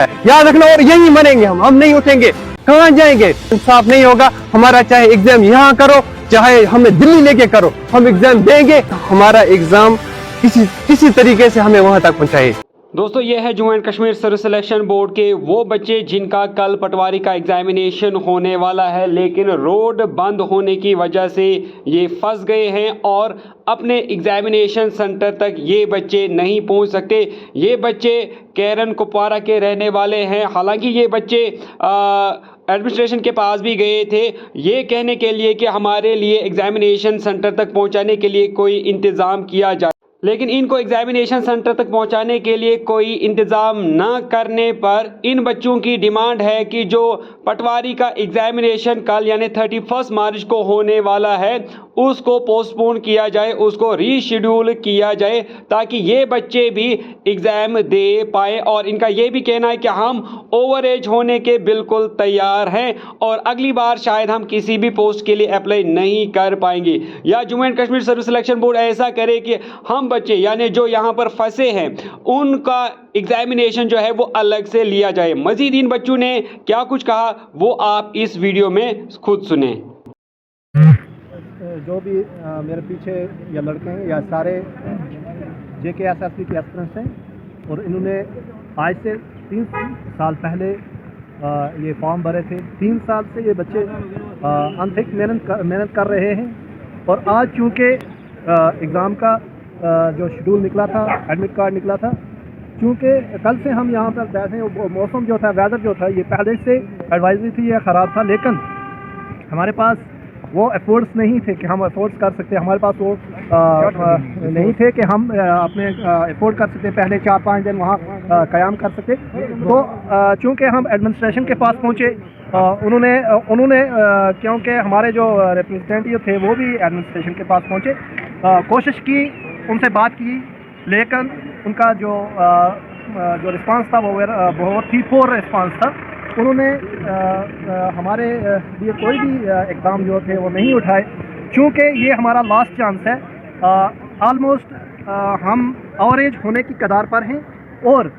याद रखना, और यही मरेंगे हम नहीं उठेंगे, कहाँ जाएंगे? इंसाफ नहीं होगा हमारा, चाहे एग्जाम यहाँ करो चाहे हमें दिल्ली लेके करो, हम एग्जाम देंगे, हमारा एग्जाम किसी तरीके से हमें वहां तक पहुंचाए। दोस्तों ये है Jammu and Kashmir service selection board के वो बच्चे जिनका कल पटवारी का एग्जामिनेशन होने वाला है, लेकिन रोड बंद होने की वजह से ये फंस गए हैं और अपने एग्जामिनेशन सेंटर तक ये बच्चे नहीं पहुंच सकते। ये बच्चे कैरन कुपवारा के रहने वाले हैं। हालांकि ये बच्चे एडमिनिस्ट्रेशन के पास भी गए थे ये कहने के लिए कि हमारे लिए एग्जामिनेशन सेंटर तक पहुंचाने के लिए कोई इंतज़ाम किया जाए, लेकिन इनको एग्जामिनेशन सेंटर तक पहुंचाने के लिए कोई इंतज़ाम न करने पर इन बच्चों की डिमांड है कि जो पटवारी का एग्जामिनेशन कल यानी 31 मार्च को होने वाला है उसको पोस्टपोन किया जाए, उसको रीशेड्यूल किया जाए ताकि ये बच्चे भी एग्ज़ाम दे पाए। और इनका ये भी कहना है कि हम ओवर एज होने के बिल्कुल तैयार हैं और अगली बार शायद हम किसी भी पोस्ट के लिए अप्लाई नहीं कर पाएंगे, या Jammu and Kashmir service selection board ऐसा करे कि हम बच्चे यानी जो यहाँ पर फंसे हैं उनका एग्जामिनेशन जो है वो अलग से लिया जाए। मजीद इन बच्चों ने क्या कुछ कहा वो आप इस वीडियो में खुद सुने। जो भी मेरे पीछे या लड़के हैं या सारे JKSSB के एस्पिरेंट्स हैं और इन्होंने आज से 3 साल पहले ये फॉर्म भरे थे। 3 साल से ये बच्चे अनथिक मेहनत कर रहे हैं और आज चूँकि एग्ज़ाम का जो शेड्यूल निकला था, एडमिट कार्ड निकला था, चूँकि कल से हम यहाँ पर बैठे, वो मौसम जो था, वेदर जो था, ये पहले से एडवाइजरी थी, ये ख़राब था, लेकिन हमारे पास वो एफर्ट्स नहीं थे कि हम एफर्ट्स कर सकते, हमारे पास वो नहीं थे कि हम अपने एफोर्ड कर सकते, पहले 4-5 दिन वहाँ क़याम कर सकते। तो चूँकि हम एडमिनिस्ट्रेशन के पास पहुँचे, उन्होंने क्योंकि हमारे जो रिप्रेजेंटेटिव थे वो भी एडमिनिस्ट्रेशन के पास पहुँचे, कोशिश की, उनसे बात की, लेकिन उनका जो रिस्पांस था वो बहुत ही पोर रिस्पांस था। उन्होंने हमारे लिए कोई भी एग्ज़ाम जो थे वो नहीं उठाए। चूँकि ये हमारा लास्ट चांस है, ऑलमोस्ट हम एवरेज होने की कगार पर हैं और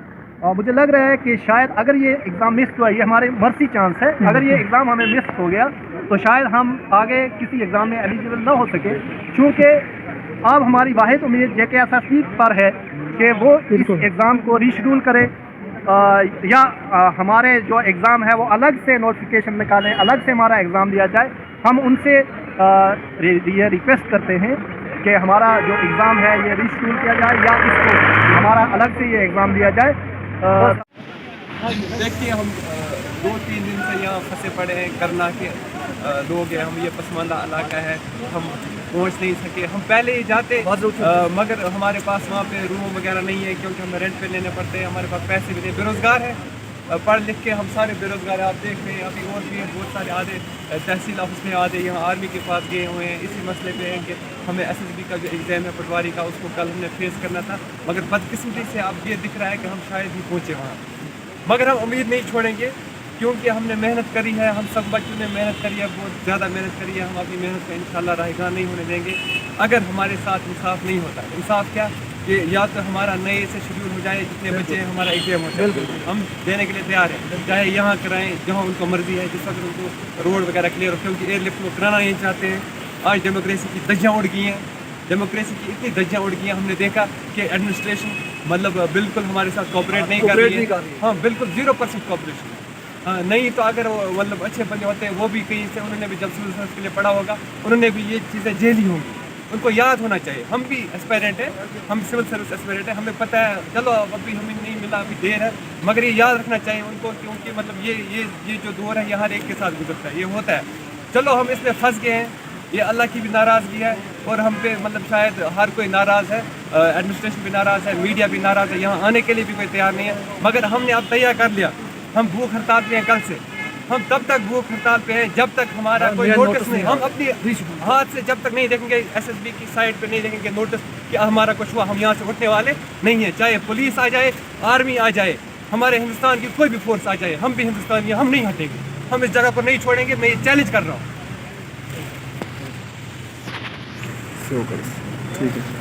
मुझे लग रहा है कि शायद अगर ये एग्ज़ाम मिस हुआ, ये हमारे मर्सी चांस है, अगर ये एग्ज़ाम हमें मिस हो गया तो शायद हम आगे किसी एग्ज़ाम में एलिजिबल ना हो सके। चूँकि अब हमारी वाहिद उम्मीद JKSSB पर है कि वो इस एग्ज़ाम को रीशेड्यूल करे या हमारे जो एग्ज़ाम है वो अलग से नोटिफिकेशन निकालें, अलग से हमारा एग्ज़ाम लिया जाए। हम उनसे ये रिक्वेस्ट करते हैं कि हमारा जो एग्ज़ाम है ये रीशेड्यूल किया जाए या इसको हमारा अलग से ये एग्ज़ाम लिया जाए। देखिए, हम 2-3 दिन से यहाँ फंसे पड़े हैं, करना के लोग हैं, हम ये पसमानदा इलाका है, हम पहुँच नहीं सके। हम पहले ही जाते मगर हमारे पास वहाँ पे रूम वगैरह नहीं है क्योंकि हमें रेंट पे लेने पड़ते हैं, हमारे पास पैसे भी नहीं, बेरोज़गार है, पढ़ लिख के हम सारे बेरोज़गार हैं। आप देख रहे हैं अभी और भी हैं बहुत सारे आधे तहसील ऑफिस में, आधे यहाँ आर्मी के पास गए हुए हैं। इसी मसले पे हैं कि हमें SSB का जो एग्ज़ाम है पटवारी का उसको कल हमने फेस करना था, मगर बदकिस्मती से अब ये दिख रहा है कि हम शायद ही पहुँचे वहाँ। मगर हम उम्मीद नहीं छोड़ेंगे क्योंकि हमने मेहनत करी है, हम सब बच्चों ने मेहनत करी है, बहुत ज़्यादा मेहनत करी है। हम अपनी मेहनत को इंशाल्लाह राहगीर नहीं होने देंगे अगर हमारे साथ इंसाफ नहीं होता। इंसाफ क्या कि या तो हमारा नए से शेड्यूल हो जाए, जितने बच्चे हैं हमारा एग्जाम होता है हम देने के लिए तैयार हैं, चाहे यहाँ कराएं जहाँ उनको मर्जी है, जिस वक्त उनको रोड वगैरह क्लियर हो, क्योंकि एयरलिफ्ट को कराना नहीं चाहते हैं। आज डेमोक्रेसी की धज्जियाँ उड़ गई हैं, डेमोक्रेसी की इतनी धज्जियाँ उड़ गई हैं, हमने देखा कि एडमिनिस्ट्रेशन मतलब बिल्कुल हमारे साथ कोऑपरेट नहीं कर रही है। हाँ, बिल्कुल 0% कोऑपरेशन। हाँ, नहीं तो अगर मतलब अच्छे बंदे होते हैं वो भी कहीं से, उन्होंने भी जब सिविल सर्विस के लिए पढ़ा होगा, उन्होंने भी ये चीज़ें झेली होंगी, उनको याद होना चाहिए। हम भी एस्पायरेंट हैं, हम सिविल सर्विस एस्पायरेंट हैं, हमें पता है, चलो अभी हमें नहीं मिला, अभी देर है, मगर ये याद रखना चाहिए उनको क्योंकि मतलब ये जो दौर है ये हर एक के साथ गुजरता है, ये होता है। चलो हम इसमें फंस गए हैं, ये अल्लाह की भी नाराज़गी है और हम पे मतलब शायद हर कोई नाराज़ है, एडमिनिस्ट्रेशन भी नाराज़ है, मीडिया भी नाराज़ है, यहाँ आने के लिए भी कोई तैयार नहीं है। मगर हमने अब तैयार कर लिया, हम भूख हड़ताल पे हैं कल से, हम तब तक भूख हड़ताल पे हैं जब तक हमारा कोई नोटिस नहीं, हम अपनी हाथ से जब तक नहीं देखेंगे, SSB की साइड पे नहीं देखेंगे नोटिस कि हमारा कुछ हुआ, हम यहाँ से उठने वाले नहीं है। चाहे पुलिस आ जाए, आर्मी आ जाए, हमारे हिंदुस्तान की कोई भी फोर्स आ जाए, हम भी हिंदुस्तानी हैं, हम नहीं हटेंगे, हम इस जगह को नहीं छोड़ेंगे। मैं ये चैलेंज कर रहा हूँ। ठीक है।